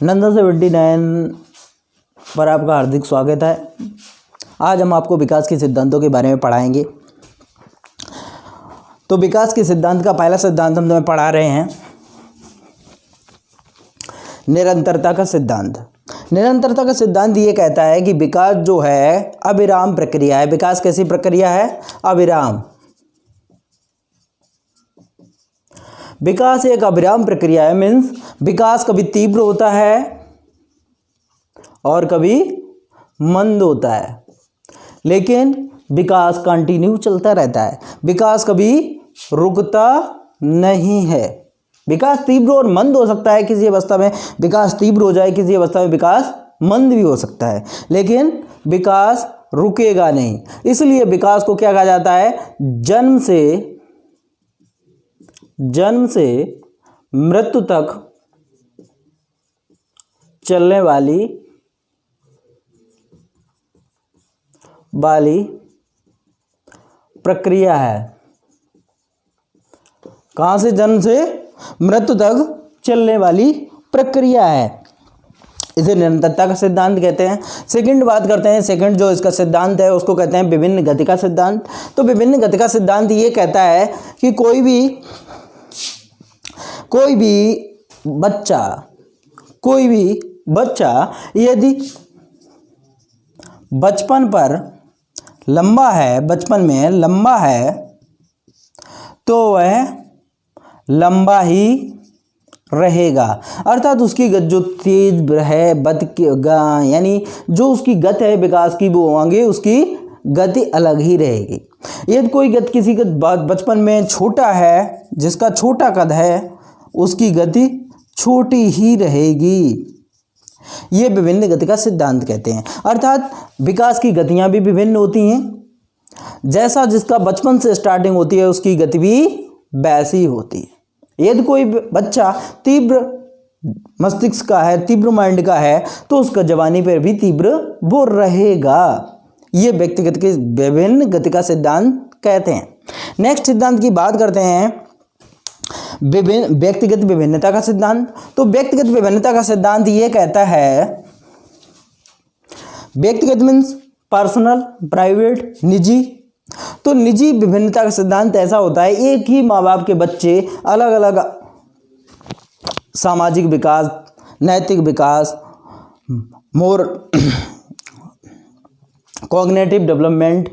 नंदा 79 पर आपका हार्दिक स्वागत है। आज हम आपको विकास के सिद्धांतों के बारे में पढ़ाएंगे। तो विकास के सिद्धांत का पहला सिद्धांत हम तुम्हें पढ़ा रहे हैं, निरंतरता का सिद्धांत। निरंतरता का सिद्धांत ये कहता है कि विकास जो है अविराम प्रक्रिया है। विकास कैसी प्रक्रिया है? अविराम। विकास एक अविराम प्रक्रिया है, मीन्स विकास कभी तीव्र होता है और कभी मंद होता है, लेकिन विकास कंटिन्यू चलता रहता है। विकास कभी रुकता नहीं है। विकास तीव्र और मंद हो सकता है, किसी अवस्था में विकास तीव्र हो जाए, किसी अवस्था में विकास मंद भी हो सकता है, लेकिन विकास रुकेगा नहीं। इसलिए विकास को क्या कहा जाता है? जन्म से मृत्यु तक चलने वाली प्रक्रिया है। कहां से? जन्म से मृत्यु तक चलने वाली प्रक्रिया है। इसे निरंतरता का सिद्धांत कहते हैं। सेकंड बात करते हैं। सेकंड जो इसका सिद्धांत है उसको कहते हैं विभिन्न गति का सिद्धांत। तो विभिन्न गति का सिद्धांत ये कहता है कि कोई भी बच्चा यदि बचपन में लंबा है तो वह लंबा ही रहेगा। अर्थात उसकी गति जो तेज है यानी जो उसकी गति है विकास की, वो आगे उसकी गति अलग ही रहेगी। यदि कोई किसी का बचपन में छोटा है, जिसका छोटा कद है, उसकी गति छोटी ही रहेगी। ये विभिन्न गति का सिद्धांत कहते हैं। अर्थात विकास की गतियां भी विभिन्न होती हैं। जैसा जिसका बचपन से स्टार्टिंग होती है उसकी गति भी वैसी होती है। यदि कोई बच्चा तीव्र मस्तिष्क का है, तीव्र माइंड का है, तो उसका जवानी पर भी तीव्र वो रहेगा। ये व्यक्तिगत के विभिन्न गति का सिद्धांत कहते हैं। नेक्स्ट सिद्धांत की बात करते हैं व्यक्तिगत विभिन्नता का सिद्धांत। तो व्यक्तिगत विभिन्नता का सिद्धांत ये कहता है, व्यक्तिगत मीन्स पर्सनल, प्राइवेट, निजी। तो निजी विभिन्नता का सिद्धांत ऐसा होता है, एक ही माँ बाप के बच्चे अलग अलग सामाजिक विकास, नैतिक विकास, कॉग्निटिव डेवलपमेंट,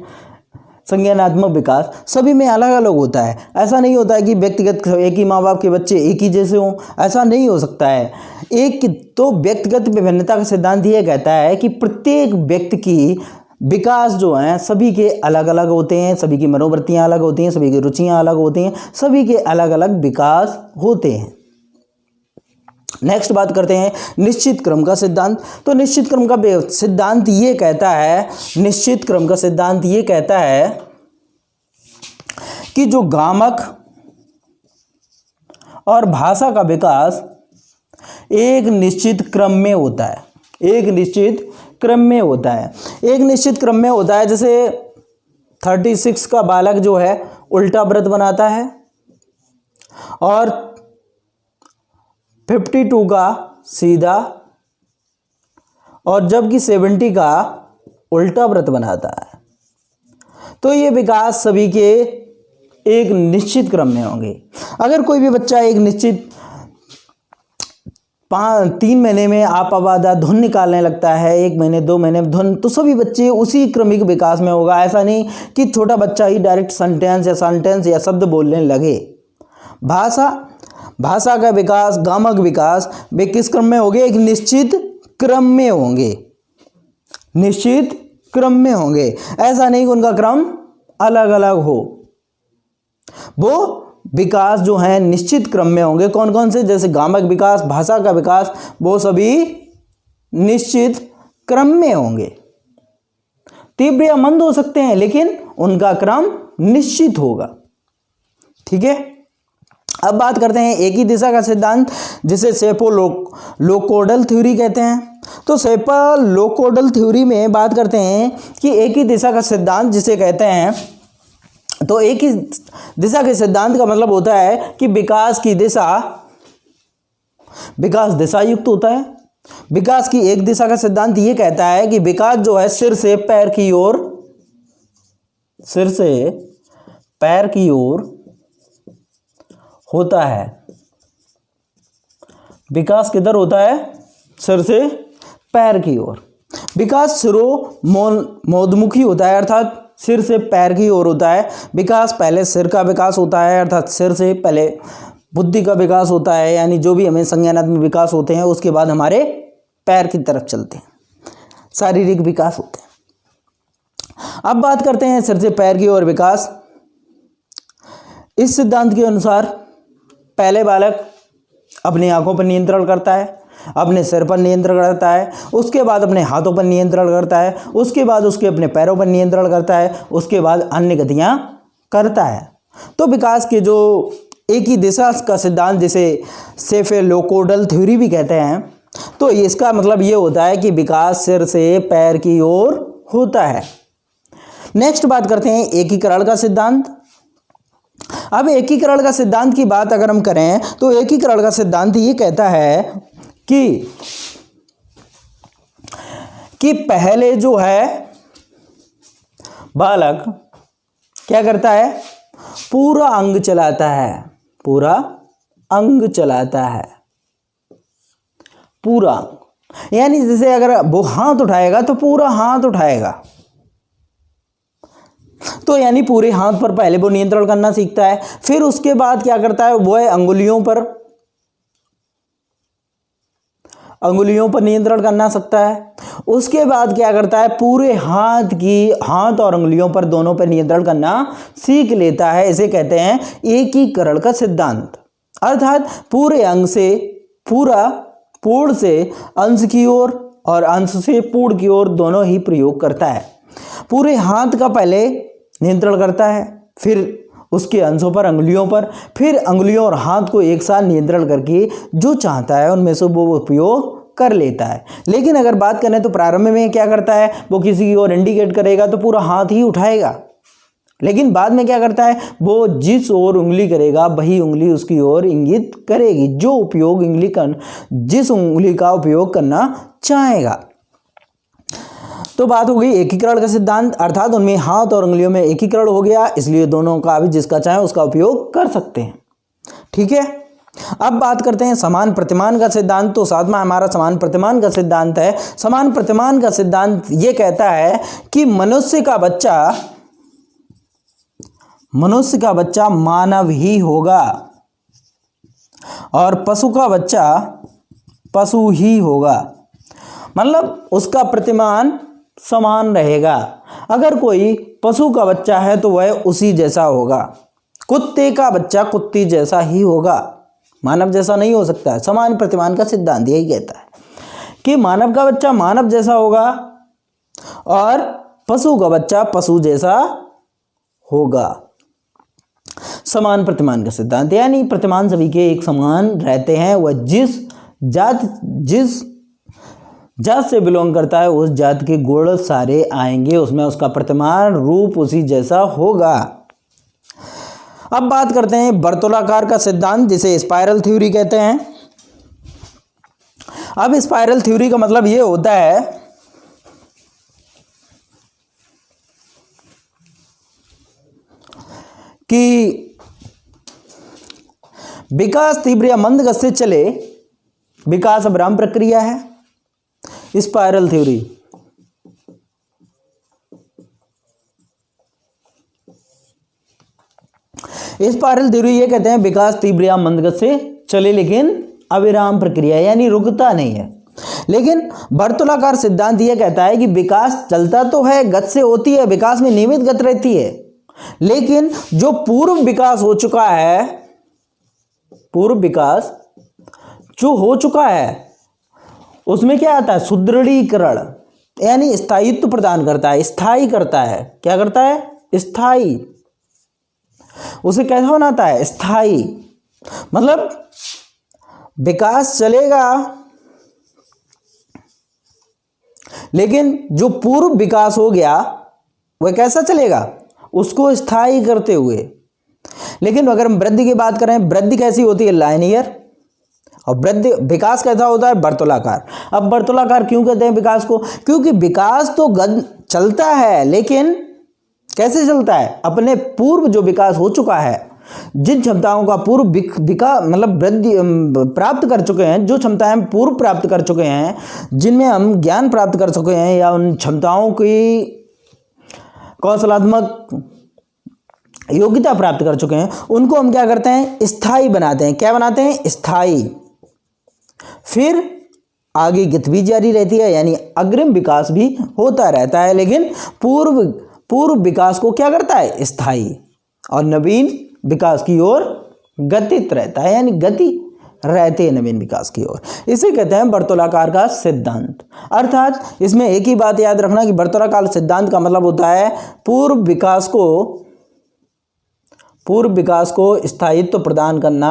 संज्ञानात्मक विकास सभी में अलग अलग होता है। ऐसा नहीं होता है कि व्यक्तिगत एक ही माँ बाप के बच्चे एक ही जैसे हों, ऐसा नहीं हो सकता है। तो व्यक्तिगत विभिन्नता का सिद्धांत ये कहता है कि प्रत्येक व्यक्ति की विकास जो है सभी के अलग अलग होते हैं, सभी की मनोवृत्तियाँ अलग होती हैं, सभी की रुचियाँ अलग होती हैं, सभी के अलग अलग विकास होते हैं। नेक्स्ट बात करते हैं निश्चित क्रम का सिद्धांत। तो निश्चित क्रम का सिद्धांत ये कहता है कि जो गामक और भाषा का विकास एक निश्चित क्रम में होता है। एक निश्चित क्रम में होता है। जैसे 36 का बालक जो है उल्टा व्रत बनाता है और 52 का सीधा, और जबकि 70 का उल्टा व्रत बनाता है। तो ये विकास सभी के एक निश्चित क्रम में होंगे। अगर कोई भी बच्चा एक निश्चित 3 महीने में आपावादा धुन निकालने लगता है, 1 महीने 2 महीने में धुन, तो सभी बच्चे उसी क्रमिक विकास में होगा। ऐसा नहीं कि छोटा बच्चा ही डायरेक्ट सेंटेंस या शब्द बोलने लगे। भाषा का विकास, गामक विकास वे किस क्रम में होंगे? एक निश्चित क्रम में होंगे। ऐसा नहीं कि उनका क्रम अलग अलग हो। वो विकास जो है निश्चित क्रम में होंगे। कौन कौन से? जैसे गामक विकास, भाषा का विकास, वो सभी निश्चित क्रम में होंगे। तीव्र या मंद हो सकते हैं, लेकिन उनका क्रम निश्चित होगा। ठीक है। अब बात करते हैं एक ही दिशा का सिद्धांत, जिसे सेपोलोकोडल थ्योरी कहते हैं। तो सेपोलोकोडल थ्योरी में बात करते हैं कि एक ही दिशा का सिद्धांत जिसे कहते हैं, तो एक ही दिशा के सिद्धांत का मतलब होता है कि विकास दिशा युक्त होता है विकास की एक दिशा का सिद्धांत ये कहता है कि विकास जो है सिर से पैर की ओर, सिर से पैर की ओर होता है। विकास किधर होता है? सिर से पैर की ओर। विकास सिरोमोद्मुखी होता है, अर्थात सिर से पैर की ओर होता है। विकास पहले सिर का विकास होता है, अर्थात सिर से पहले बुद्धि का विकास होता है, यानी जो भी हमें संज्ञानात्मक विकास होते हैं उसके बाद हमारे पैर की तरफ चलते हैं, शारीरिक विकास होते हैं। अब बात करते हैं सिर से पैर की ओर विकास। इस सिद्धांत के अनुसार पहले बालक अपनी आंखों पर नियंत्रण करता है, अपने सिर पर नियंत्रण करता है, उसके बाद अपने हाथों पर नियंत्रण करता है, उसके बाद उसके अपने पैरों पर नियंत्रण करता है, उसके बाद अन्य गतियां करता है। तो विकास के जो एक ही दिशा का सिद्धांत, जिसे सेफेलोपोडल थ्योरी भी कहते हैं, तो इसका मतलब ये होता है कि विकास सिर से पैर की ओर होता है। नेक्स्ट बात करते हैं एकीकरण का सिद्धांत। अब एकीकरण का सिद्धांत की बात अगर हम करें तो एकीकरण का सिद्धांत ये कहता है कि पहले जो है बालक क्या करता है? पूरा अंग चलाता है, पूरा अंग चलाता है, पूरा, यानी जैसे अगर वो हाथ उठाएगा तो पूरा हाथ उठाएगा, तो यानी पूरे हाथ पर पहले वो नियंत्रण करना सीखता है। फिर उसके बाद क्या करता है? वो है अंगुलियों पर नियंत्रण करना सकता है। उसके बाद क्या करता है? पूरे हाथ और अंगुलियों पर, दोनों पर नियंत्रण करना सीख लेता है। इसे कहते हैं एकीकरण का सिद्धांत। अर्थात पूरे अंग से, पूरा पूर्ण से अंश की ओर और अंश से पूर्ण की ओर दोनों ही प्रयोग करता है। पूरे हाथ का पहले नियंत्रण करता है, फिर उसके अंशों पर, अंगुलियों पर, फिर अंगुलियों और हाथ को एक साथ नियंत्रण करके जो चाहता है उनमें से वो उपयोग कर लेता है। लेकिन अगर बात करें तो प्रारंभ में क्या करता है? वो किसी की ओर इंडिकेट करेगा तो पूरा हाथ ही उठाएगा, लेकिन बाद में क्या करता है? वो जिस ओर उंगली करेगा वही उंगली उसकी ओर इंगित करेगी, जो उपयोग जिस उंगली का उपयोग करना चाहेगा। तो बात हो गई एकीकरण का सिद्धांत, अर्थात उनमें हाथ और उंगलियों में एकीकरण हो गया, इसलिए दोनों का भी जिसका चाहे उसका उपयोग कर सकते हैं। ठीक है, अब बात करते हैं समान प्रतिमान का सिद्धांत। तो सातवां हमारा समान प्रतिमान का सिद्धांत है। समान प्रतिमान का सिद्धांत ये कहता है कि मनुष्य का बच्चा मानव ही होगा और पशु का बच्चा पशु ही होगा, मतलब उसका प्रतिमान समान रहेगा। अगर कोई पशु का बच्चा है तो वह उसी जैसा होगा, कुत्ते का बच्चा कुत्ती जैसा ही होगा, मानव जैसा नहीं हो सकता है। समान प्रतिमान का सिद्धांत यही कहता है कि मानव का बच्चा मानव जैसा होगा और पशु का बच्चा पशु जैसा होगा। समान प्रतिमान का सिद्धांत यानी प्रतिमान सभी के एक समान रहते हैं। वह जिस जात से बिलोंग करता है उस जात के गुण सारे आएंगे, उसमें उसका प्रतिमान रूप उसी जैसा होगा। अब बात करते हैं वर्तुलाकार का सिद्धांत, जिसे स्पाइरल थ्योरी कहते हैं। अब स्पाइरल थ्योरी का मतलब ये होता है कि विकास तीव्र या मंद गति से चले, विकास अविराम प्रक्रिया है। स्पाइरल थ्योरी ये कहते हैं विकास तीव्र या मंद गति से चले लेकिन अविराम प्रक्रिया, यानी रुकता नहीं है। लेकिन वर्तुलाकार सिद्धांत ये कहता है कि विकास चलता तो है, गति से होती है, विकास में नियमित गति रहती है, लेकिन जो पूर्व विकास हो चुका है, पूर्व विकास जो हो चुका है उसमें क्या आता है? सुदृढ़ीकरण, यानी स्थायित्व प्रदान करता है, स्थायी करता है। क्या करता है? स्थायी। उसे कैसा बनाता है? स्थायी। मतलब विकास चलेगा लेकिन जो पूर्व विकास हो गया वह कैसा चलेगा? उसको स्थायी करते हुए। लेकिन अगर हम वृद्धि की बात करें, वृद्धि कैसी होती है? लाइनियर। और वृद्धि विकास कैसा होता है? वर्तुलाकार। अब वर्तुलाकार क्यों कहते हैं विकास को? क्योंकि विकास तो चलता है, लेकिन कैसे चलता है? अपने पूर्व जो विकास हो चुका है, जिन क्षमताओं का पूर्व विकास मतलब वृद्धि प्राप्त कर चुके हैं, जो क्षमताएं हम पूर्व प्राप्त कर चुके हैं, जिनमें हम ज्ञान प्राप्त कर चुके हैं या उन क्षमताओं की कौशलात्मक योग्यता प्राप्त कर चुके हैं, उनको हम क्या करते हैं? स्थायी बनाते हैं। क्या बनाते हैं? स्थायी। फिर आगे गतिविधि जारी रहती है, यानी अग्रिम विकास भी होता रहता है, लेकिन पूर्व विकास को क्या करता है? स्थायी। और नवीन विकास की ओर गतित रहता है, यानी गति रहते हैं नवीन विकास की ओर। इसे कहते हैं वर्तुलाकार का सिद्धांत। अर्थात इसमें एक ही बात याद रखना कि वर्तुलाकार सिद्धांत का मतलब होता है पूर्व विकास को स्थायित्व प्रदान करना,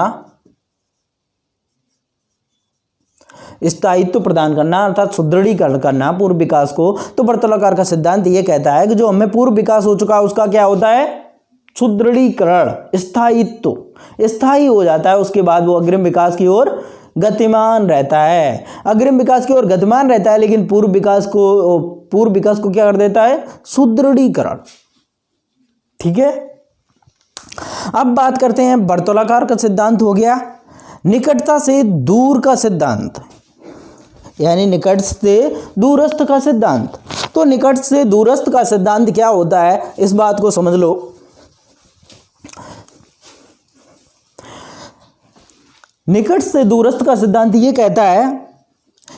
अर्थात सुदृढ़ीकरण करना पूर्व विकास को। तो वर्तुलाकार का सिद्धांत ये कहता है कि जो हमें पूर्व विकास हो चुका है उसका क्या होता है? सुदृढ़ीकरण, स्थायी हो जाता है। उसके बाद वो अग्रिम विकास की ओर गतिमान रहता है। अग्रिम विकास की ओर गतिमान रहता है, लेकिन पूर्व विकास को क्या कर देता है? सुदृढ़ीकरण। ठीक है। अब बात करते हैं, वर्तुलाकार का सिद्धांत हो गया। निकटता से दूर का सिद्धांत, यानी निकट से दूरस्थ का सिद्धांत। तो निकट से दूरस्थ का सिद्धांत क्या होता है, इस बात को समझ लो। निकट से दूरस्थ का सिद्धांत ये कहता है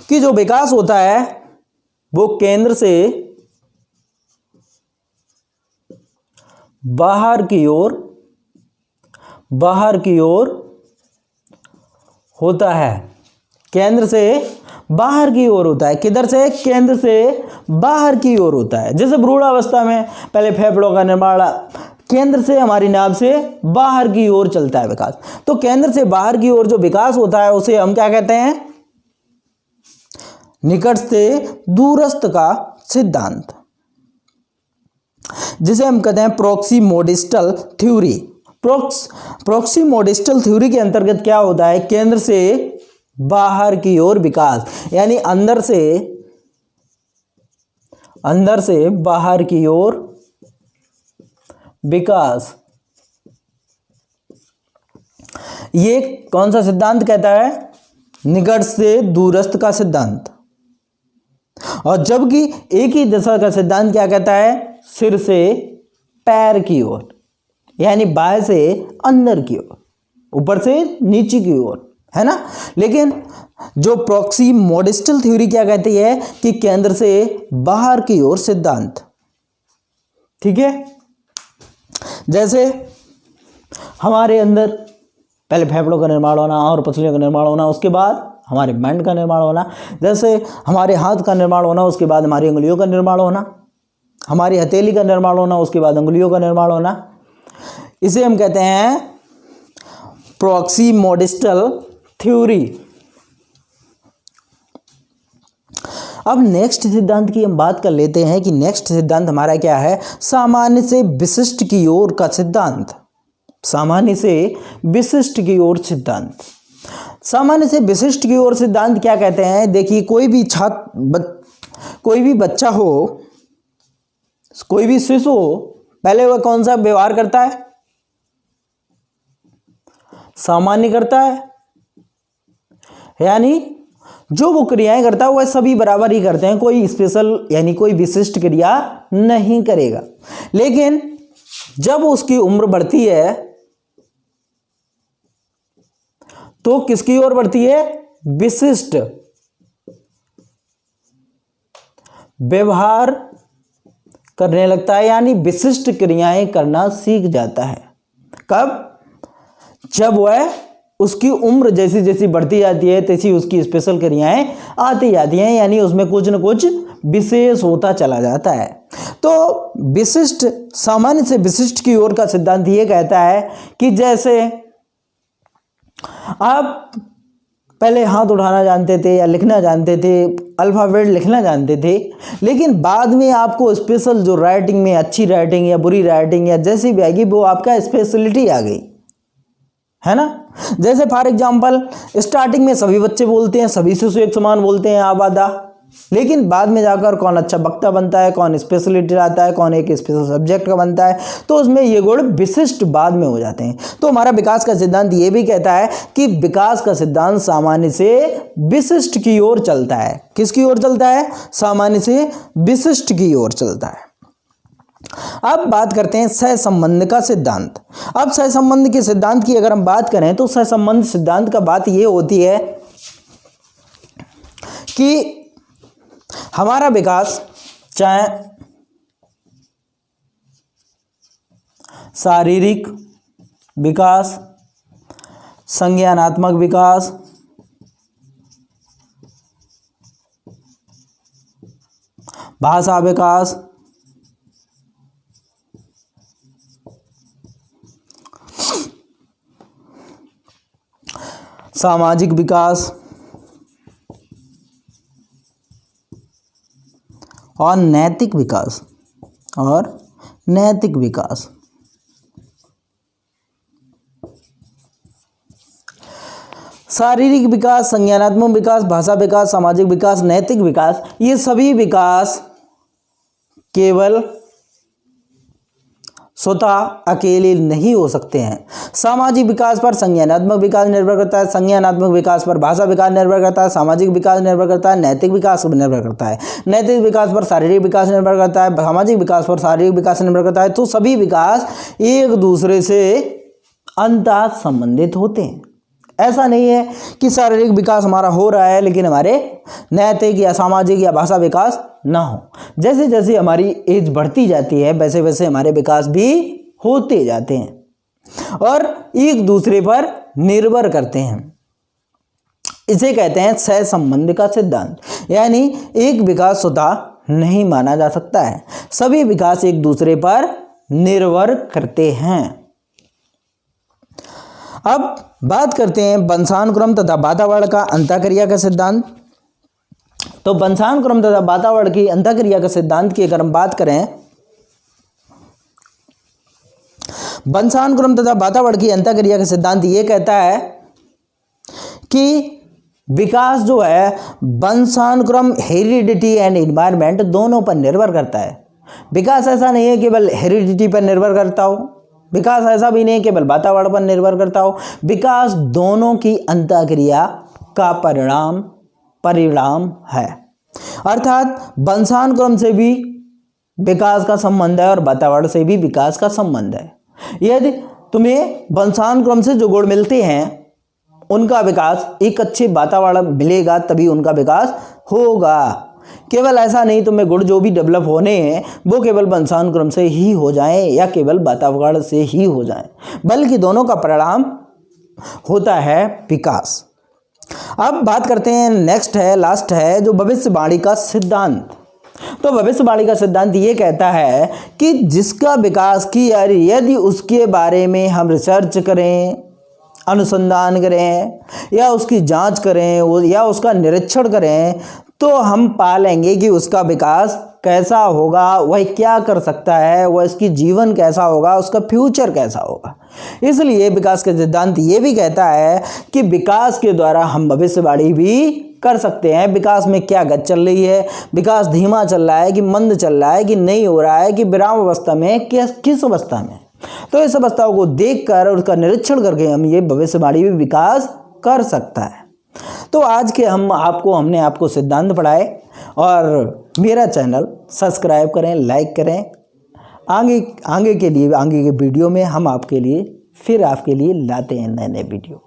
कि जो विकास होता है वो केंद्र से बाहर की ओर होता है। केंद्र से बाहर की ओर होता है। किधर से? केंद्र से बाहर की ओर होता है। जैसे भ्रूणावस्था में पहले फेफड़ों का निर्माण केंद्र से, हमारी नाभ से बाहर की ओर चलता है विकास। तो केंद्र से बाहर की ओर जो विकास होता है उसे हम क्या कहते हैं? निकट से दूरस्थ का सिद्धांत, जिसे हम कहते हैं प्रॉक्सिमोडिस्टल थ्योरी। प्रॉक्सिमोडिस्टल थ्योरी के अंतर्गत क्या होता है? केंद्र से बाहर की ओर विकास, यानी अंदर से बाहर की ओर विकास। ये कौन सा सिद्धांत कहता है? निकट से दूरस्थ का सिद्धांत। और जबकि एक ही दिशा का सिद्धांत क्या कहता है? सिर से पैर की ओर, यानी बाहर से अंदर की ओर, ऊपर से नीचे की ओर, है ना। लेकिन जो प्रॉक्सिमोडिस्टल थ्योरी क्या कहती है कि केंद्र से बाहर की ओर सिद्धांत। ठीक है। जैसे हमारे अंदर पहले फेफड़ों का निर्माण होना और पसलियों का निर्माण होना, उसके बाद हमारे माइंड का निर्माण होना। जैसे हमारे हाथ का निर्माण होना, उसके बाद हमारी उंगलियों का निर्माण होना, हमारी हथेली का निर्माण होना, उसके बाद उंगलियों का निर्माण होना। इसे हम कहते हैं प्रॉक्सिमोडिस्टल थ्योरी। अब नेक्स्ट सिद्धांत की हम बात कर लेते हैं कि नेक्स्ट सिद्धांत हमारा क्या है? सामान्य से विशिष्ट की ओर का सिद्धांत। सामान्य से विशिष्ट की ओर सिद्धांत। सामान्य से विशिष्ट की ओर सिद्धांत क्या कहते हैं? देखिए, कोई भी बच्चा हो, कोई भी शिशु हो, पहले वह कौन सा व्यवहार करता है? सामान्य करता है। यानी जो वो क्रियाएं करता है वह सभी बराबर ही करते हैं, कोई स्पेशल यानी कोई विशिष्ट क्रिया नहीं करेगा। लेकिन जब उसकी उम्र बढ़ती है तो किसकी ओर बढ़ती है? विशिष्ट व्यवहार करने लगता है, यानी विशिष्ट क्रियाएं करना सीख जाता है। कब? जब वह उसकी उम्र जैसी जैसी बढ़ती जाती है तैसी उसकी स्पेशल क्रियाएं आती जाती हैं, यानी उसमें कुछ न कुछ विशेष होता चला जाता है। तो विशिष्ट, सामान्य से विशिष्ट की ओर का सिद्धांत ये कहता है कि जैसे आप पहले हाथ उठाना जानते थे या लिखना जानते थे, अल्फ़ाबेट लिखना जानते थे, लेकिन बाद में आपको स्पेशल जो राइटिंग में अच्छी राइटिंग या बुरी राइटिंग या जैसी भी आएगी वो आपका स्पेशलिटी आ गई। है ना। जैसे फॉर एग्जाम्पल स्टार्टिंग में सभी बच्चे बोलते हैं, सभी शिशु एक समान बोलते हैं आबादा, लेकिन बाद में जाकर कौन अच्छा वक्ता बनता है, कौन स्पेशलिटी आता है, कौन एक स्पेशल सब्जेक्ट का बनता है, तो उसमें ये गुण विशिष्ट बाद में हो जाते हैं। तो हमारा विकास का सिद्धांत ये भी कहता है कि विकास का सिद्धांत सामान्य से विशिष्ट की ओर चलता है। किसकी ओर चलता है? सामान्य से विशिष्ट की ओर चलता है। अब बात करते हैं सहसंबंध का सिद्धांत। अब सहसंबंध के सिद्धांत की अगर हम बात करें तो सहसंबंध सिद्धांत का बात ये होती है कि हमारा विकास चाहे शारीरिक विकास, संज्ञानात्मक विकास, भाषा विकास, सामाजिक विकास और नैतिक विकास शारीरिक विकास, संज्ञानात्मक विकास, भाषा विकास, सामाजिक विकास, नैतिक विकास, ये सभी विकास केवल स्वतः अकेले नहीं हो सकते हैं। सामाजिक विकास पर संज्ञानात्मक विकास निर्भर करता है, संज्ञानात्मक विकास पर भाषा विकास निर्भर करता है, सामाजिक विकास निर्भर करता है, नैतिक विकास निर्भर करता है, नैतिक विकास पर शारीरिक विकास निर्भर करता है, सामाजिक विकास पर शारीरिक विकास निर्भर करता है। तो सभी विकास एक दूसरे से अंततः संबंधित होते हैं। ऐसा नहीं है कि शारीरिक विकास हमारा हो रहा है लेकिन हमारे नैतिक या सामाजिक या भाषा विकास ना हो। जैसे जैसे हमारी एज बढ़ती जाती है वैसे वैसे हमारे विकास भी होते जाते हैं और एक दूसरे पर निर्भर करते हैं। इसे कहते हैं सहसंबंध का सिद्धांत। यानी एक विकास स्वतः नहीं माना जा सकता है, सभी विकास एक दूसरे पर निर्भर करते हैं। अब बात करते हैं वंशानुक्रम तथा वातावरण का अंतःक्रिया का सिद्धांत। तो वंशानुक्रम तथा वातावरण की अंतःक्रिया का सिद्धांत की अगर हम बात करें, वंशानुक्रम तथा वातावरण की अंतःक्रिया का सिद्धांत ये कहता है कि विकास जो है वंशानुक्रम, हेरिडिटी एंड एनवायरनमेंट दोनों पर निर्भर करता है। विकास ऐसा नहीं है केवल हेरिडिटी पर निर्भर करता हो, विकास ऐसा भी नहीं है केवल वातावरण पर निर्भर करता हो। विकास दोनों की अंतःक्रिया का परिणाम है। अर्थात वंशानुक्रम से भी विकास का संबंध है और वातावरण से भी विकास का संबंध है। यदि तुम्हें वंशानुक्रम से जो गुण मिलते हैं उनका विकास एक अच्छे वातावरण मिलेगा तभी उनका विकास होगा। केवल ऐसा नहीं तुम्हें गुण जो भी डेवलप होने हैं वो केवल वंशानुक्रम से ही हो जाएं या केवल वातावरण से ही हो जाएं, बल्कि दोनों का परिणाम होता है विकास। अब बात करते हैं, नेक्स्ट है, लास्ट है जो भविष्यवाणी का सिद्धांत। तो भविष्यवाणी का सिद्धांत ये कहता है कि जिसका विकास किया यदि उसके बारे में हम रिसर्च करें, अनुसंधान करें या उसकी जांच करें या उसका निरीक्षण करें तो हम पा लेंगे कि उसका विकास कैसा होगा, वह क्या कर सकता है, वह इसकी जीवन कैसा होगा, उसका फ्यूचर कैसा होगा। इसलिए विकास का सिद्धांत ये भी कहता है कि विकास के द्वारा हम भविष्यवाणी भी कर सकते हैं। विकास में क्या गति चल रही है, विकास धीमा चल रहा है कि मंद चल रहा है कि नहीं हो रहा है कि विराम अवस्था में, किस अवस्था में। तो इस अवस्थाओं को देखकर और उसका निरीक्षण करके हम ये भविष्यवाणी भी विकास कर सकता है। तो आज के हमने आपको सिद्धांत पढ़ाए और मेरा चैनल सब्सक्राइब करें, लाइक करें। आगे के वीडियो में हम आपके लिए लाते हैं नए वीडियो।